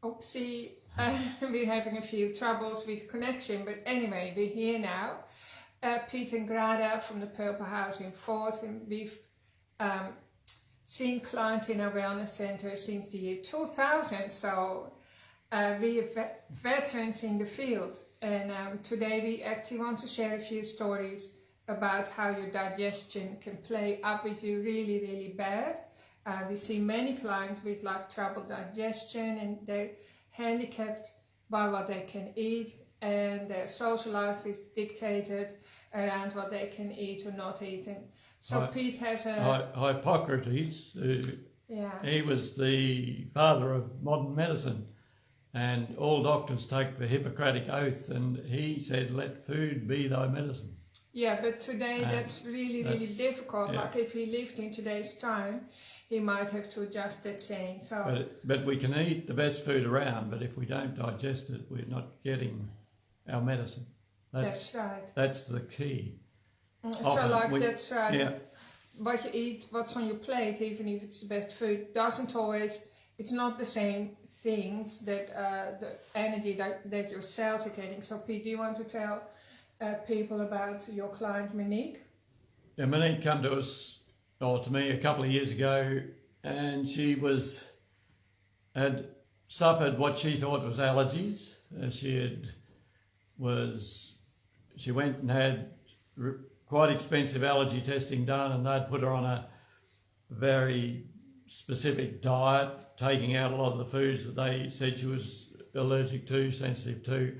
Oopsie, we're having a few troubles with connection, but anyway, we're here now. Piet and Grada from the Purple House in Fort, and we've seen clients in our wellness center since the year 2000, so we are veterans in the field. And today we actually want to share a few stories about how your digestion can play up with you really, really bad. We see many clients with like trouble digestion, and they're handicapped by what they can eat, and their social life is dictated around what they can eat or not eat. And so Pete has a... Hippocrates, he was the father of modern medicine, and all doctors take the Hippocratic oath, and he said, let food be thy medicine. Yeah, but today that's really difficult. Yeah. Like if he lived in today's time, he might have to adjust that saying. So, but we can eat the best food around, but if we don't digest it, we're not getting our medicine. That's right. That's the key. That's right. Yeah. What you eat, what's on your plate, even if it's the best food, doesn't always, it's not the same things that the energy that your cells are getting. So Pete, do you want to tell people about your client Monique? Yeah, Monique came to us, or to me, a couple of years ago, and she had suffered what she thought was allergies. She went and had quite expensive allergy testing done, and they'd put her on a very specific diet, taking out a lot of the foods that they said she was allergic to, sensitive to.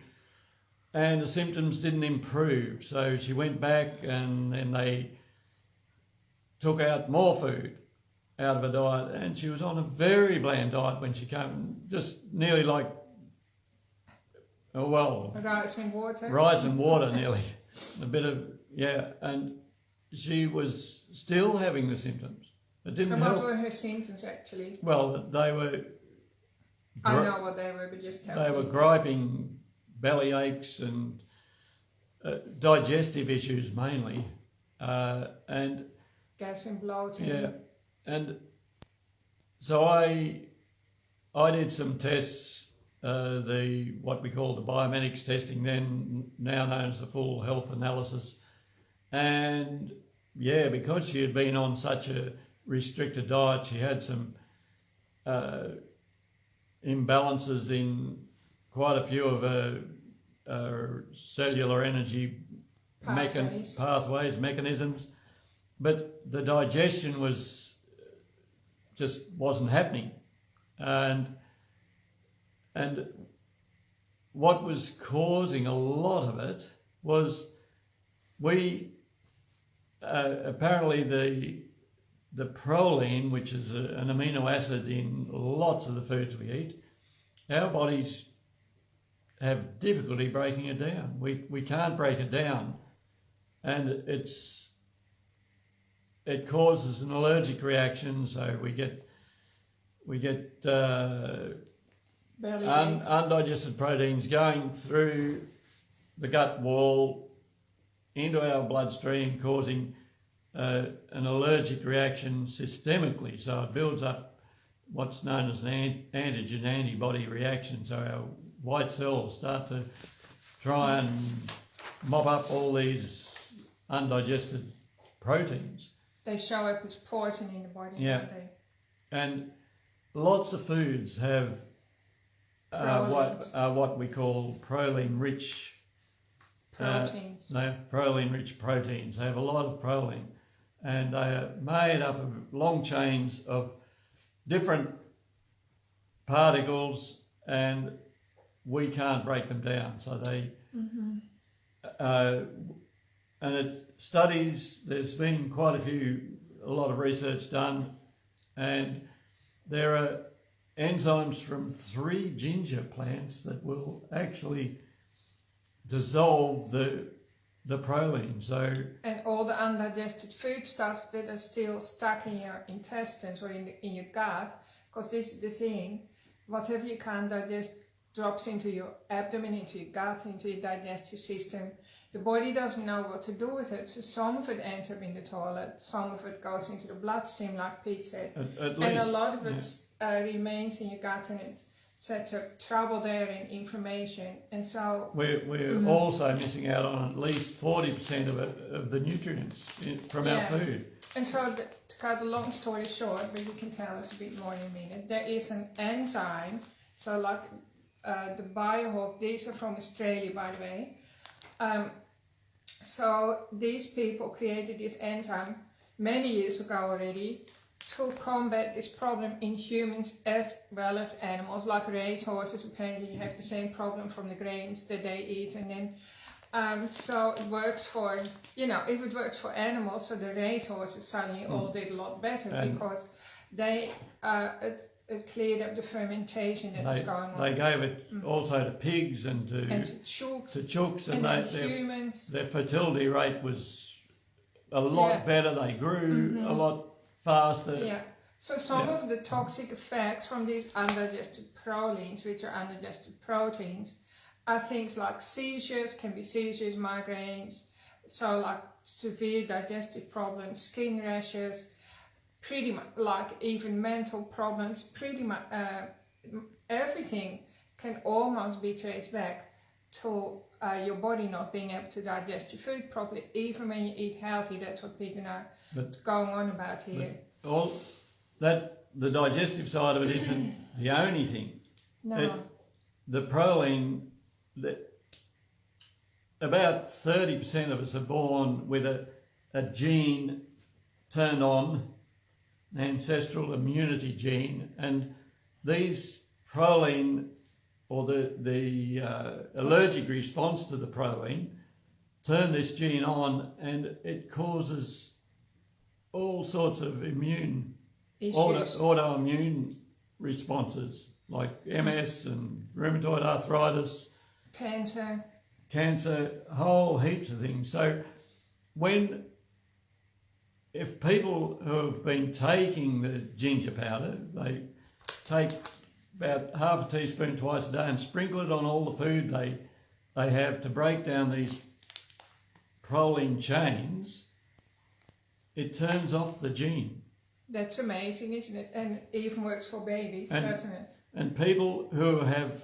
And the symptoms didn't improve, so she went back, and then they took out more food out of her diet, and she was on a very bland diet when she came, just nearly like, rice and water. Rice and water, nearly. A bit of, and she was still having the symptoms. It didn't help. What were her symptoms actually? Well, they were... I know what they were, but just tell me. They were griping, belly aches, and digestive issues mainly, and gas and bloating. Yeah, and so I did some tests, what we call the biomedics testing, then now known as the full health analysis, and yeah, because she had been on such a restricted diet, she had some imbalances in quite a few of her cellular energy pathways, mechanisms, but the digestion wasn't happening, and what was causing a lot of it was apparently the proline, which is an amino acid in lots of the foods we eat, our bodies have difficulty breaking it down. We can't break it down, and it causes an allergic reaction. So we get undigested proteins going through the gut wall into our bloodstream, causing an allergic reaction systemically. So it builds up what's known as an antigen antibody reaction. So our white cells start to try and mop up all these undigested proteins. They show up as poison in the body. Yeah, and lots of foods have what we call proline-rich proteins. They have proline-rich proteins. They have a lot of proline, and they are made up of long chains of different particles, and we can't break them down. So they, and it studies, there's been quite a lot of research done, and there are enzymes from 3 ginger plants that will actually dissolve the proline. So, and all the undigested foodstuffs that are still stuck in your intestines or in your gut, because this is the thing, whatever you can't digest drops into your abdomen, into your gut, into your digestive system. The body doesn't know what to do with it, so some of it ends up in the toilet, some of it goes into the bloodstream, like Pete said, and a lot of it remains in your gut, and sets up trouble there in inflammation, and so we're also missing out on at least 40% of the nutrients from our food. And so, to cut a long story short, but you can tell us a bit more in a minute, there is an enzyme, so like the biohawk, these are from Australia, by the way. So these people created this enzyme many years ago already to combat this problem in humans as well as animals, like racehorses apparently have the same problem from the grains that they eat, and then so it works for, if it works for animals, so the racehorses suddenly all did a lot better because they it cleared up the fermentation that was going on. They gave it also to pigs and to chooks, and humans. Their fertility rate was a lot better. They grew a lot faster. Yeah. So some of the toxic effects from these undigested prolines, which are undigested proteins, are things like seizures, migraines, so like severe digestive problems, skin rashes, pretty much like even mental problems, pretty much everything can almost be traced back to your body not being able to digest your food properly, even when you eat healthy. That's what Peter and I are going on about here. The digestive side of it isn't the only thing. No. The proline, about 30% of us are born with a gene turned on, an ancestral immunity gene, and these proline, or the allergic response to the proline, turn this gene on, and it causes all sorts of autoimmune responses like MS and rheumatoid arthritis, cancer, whole heaps of things. So if people who have been taking the ginger powder, they take about half a teaspoon twice a day and sprinkle it on all the food they have to break down these proline chains, it turns off the gene. That's amazing, isn't it? And it even works for babies, doesn't it? And people who have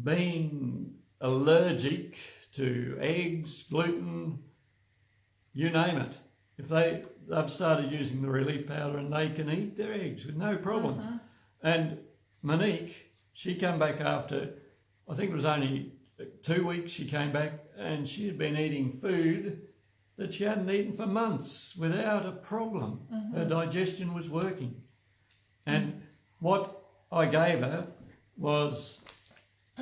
been allergic to eggs, gluten, you name it, if they've started using the relief powder and they can eat their eggs with no problem. And Monique, she came back after, I think it was only 2 weeks she came back, and she had been eating food that she hadn't eaten for months without a problem. Her digestion was working. And what I gave her was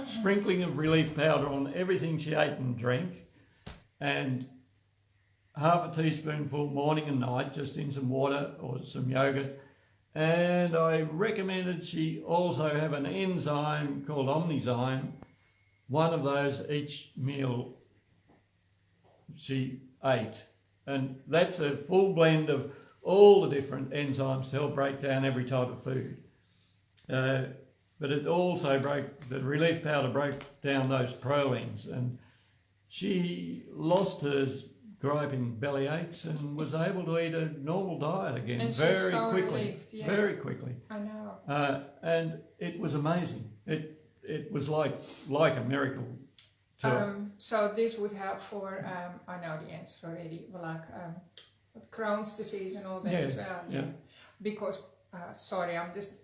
sprinkling of relief powder on everything she ate and drank, and half a teaspoonful morning and night, just in some water or some yogurt. And I recommended she also have an enzyme called Omnizyme, one of those each meal she ate. And that's a full blend of all the different enzymes to help break down every type of food. But it also the relief powder broke down those prolines, and she lost her griping belly aches and was able to eat a normal diet again very quickly. Very quickly. I know. And it was amazing. It was like a miracle. So this would help for, I know the answer already, like Crohn's disease and all that as well. Yeah. Because, sorry, I'm just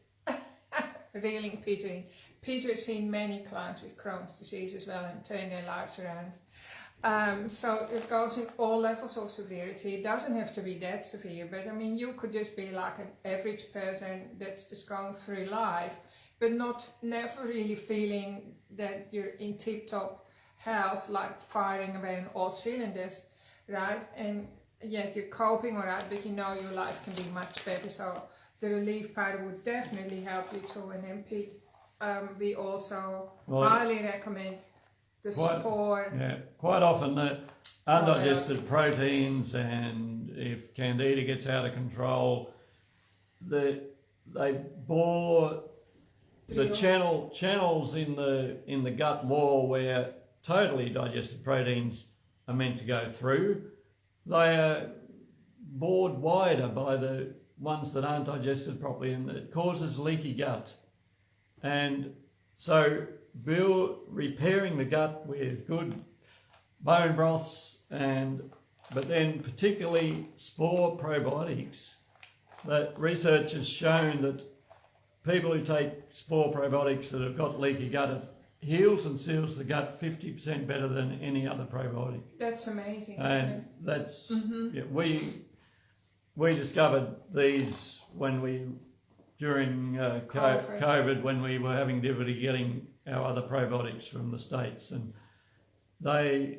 reeling Peter in. Peter has seen many clients with Crohn's disease as well and turned their lives around. So it goes in all levels of severity. It doesn't have to be that severe, but I mean, you could just be like an average person that's just going through life, but never really feeling that you're in tip-top health, like firing away on all cylinders, right? And yet you're coping all right, but you know your life can be much better. So the relief powder would definitely help you too. And then Pete, we also highly recommend the spore. Yeah, quite often the undigested proteins, and if candida gets out of control, they bore the channels in the gut wall where totally digested proteins are meant to go through. They are bored wider by the ones that aren't digested properly, and it causes leaky gut. And So repairing the gut with good bone broths, but then particularly spore probiotics. That research has shown that people who take spore probiotics that have got leaky gut, it heals and seals the gut 50% better than any other probiotic. That's amazing, isn't And it? that's, yeah, we discovered these during COVID, when we were having difficulty getting our other probiotics from the States, and they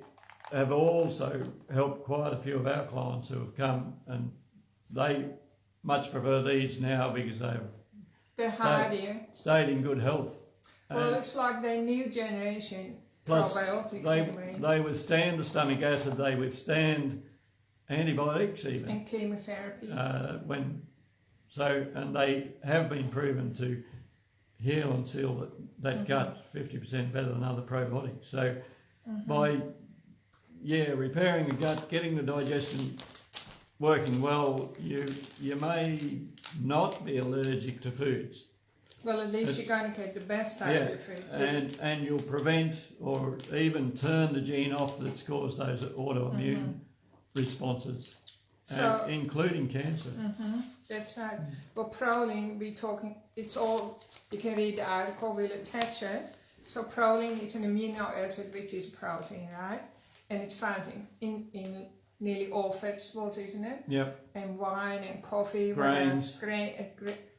have also helped quite a few of our clients who have come, and they much prefer these now because They're hardier. stayed in good health. Well, it's like the new generation Plus, probiotics anyway. they withstand the stomach acid, they withstand antibiotics even. And chemotherapy. And they have been proven to heal and seal that gut 50% better than other probiotics. So by repairing the gut, getting the digestion working well, you may not be allergic to foods. Well, at least you're going to get the best out of your food. And you'll prevent or even turn the gene off that's caused those autoimmune responses, So, including cancer. That's right. Well, proline, it's all, you can read the article, we'll attach it. So proline is an amino acid, which is a protein, right? And it's found in nearly all vegetables, isn't it? Yep. And wine and coffee, Grains.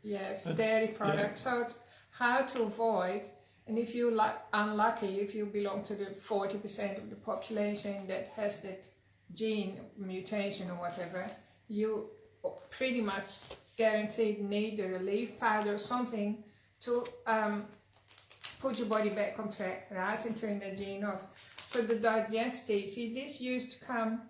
Yes, dairy products. So it's hard to avoid. And if you're unlucky, if you belong to the 40% of the population that has that gene mutation or whatever, you pretty much guaranteed need a relief powder or something to put your body back on track, right, and turn the gene off. So the digestive, see, this used to come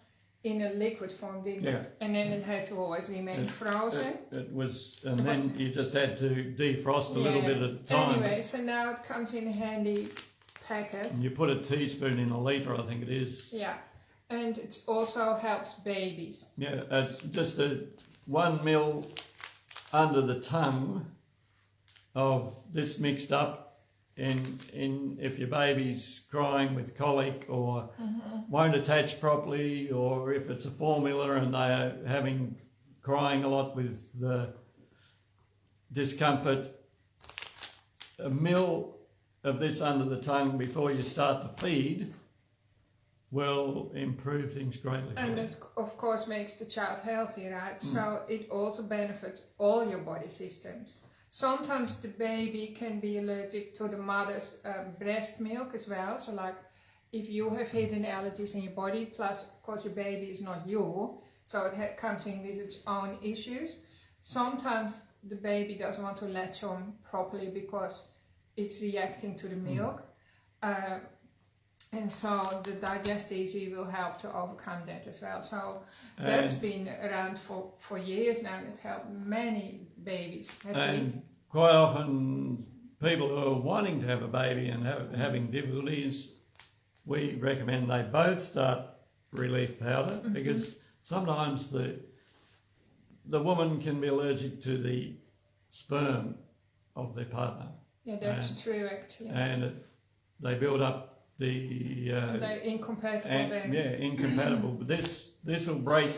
in a liquid form, didn't it? And then it had to always remain frozen. It was, and then you just had to defrost a little bit at a time. Anyway, so now it comes in a handy packet. And you put a teaspoon in a litre, I think it is. Yeah, and it also helps babies. Yeah, just 1 ml under the tongue of this mixed up in if your baby's crying with colic or won't attach properly, or if it's a formula and they're crying a lot with discomfort, a ml of this under the tongue before you start to feed will improve things greatly. And it, of course, makes the child healthy, right? So it also benefits all your body systems. Sometimes the baby can be allergic to the mother's breast milk as well. So like if you have hidden allergies in your body, plus of course your baby is not you, so it comes in with its own issues. Sometimes the baby doesn't want to latch on properly because it's reacting to the milk. And so the Digest-Easy will help to overcome that as well. So that's been around for years now, and it's helped many babies. And quite often people who are wanting to have a baby and having difficulties, we recommend they both start relief powder, because sometimes the woman can be allergic to the sperm of their partner. Yeah, that's true actually. And they build up and they're incompatible then. Yeah, incompatible. But this will break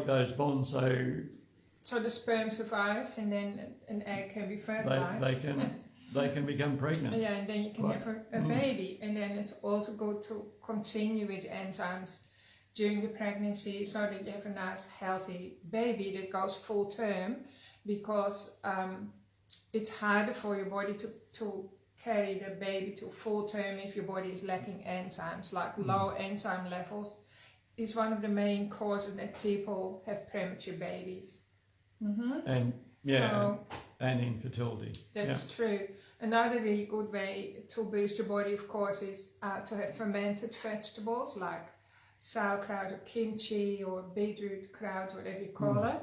those bonds, so the sperm survives, and then an egg can be fertilized. they can become pregnant. Yeah, and then you can have a baby. And then it's also good to continue with enzymes during the pregnancy so that you have a nice healthy baby that goes full term, because it's harder for your body to carry the baby to full term if your body is lacking enzymes. Like low enzyme levels is one of the main causes that people have premature babies. And and infertility. That's true. Another really good way to boost your body, of course, is to have fermented vegetables like sauerkraut or kimchi or beetroot kraut, whatever you call it.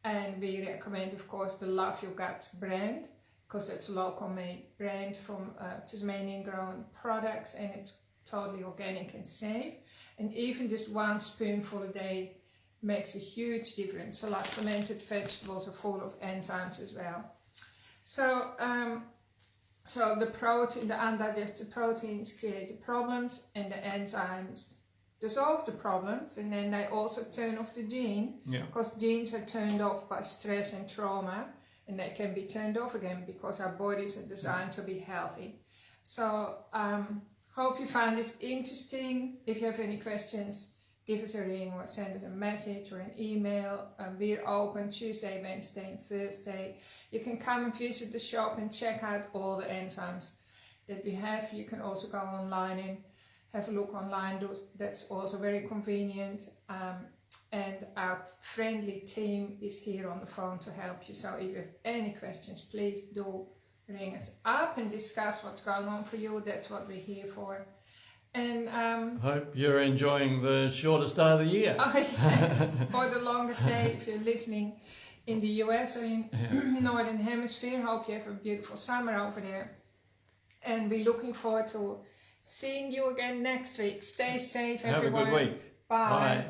And we recommend, of course, the Love Your Gut brand, because that's a local made brand from Tasmanian grown products, and it's totally organic and safe. And even just 1 spoonful a day makes a huge difference. So like fermented vegetables are full of enzymes as well. So So the protein, the undigested proteins create the problems, and the enzymes dissolve the problems, and then they also turn off the gene, because genes are turned off by stress and trauma, and they can be turned off again because our bodies are designed to be healthy. So hope you found this interesting. If you have any questions, give us a ring or send us a message or an email. We're open Tuesday, Wednesday and Thursday. You can come and visit the shop and check out all the enzymes that we have. You can also go online and have a look online. That's also very convenient. And our friendly team is here on the phone to help you. So if you have any questions, please do ring us up and discuss what's going on for you. That's what we're here for. And hope you're enjoying the shortest day of the year. Oh yes, or the longest day if you're listening in the US or in Northern Hemisphere. Hope you have a beautiful summer over there. And we're looking forward to seeing you again next week. Stay safe, everyone. Have a good week. Bye. Bye.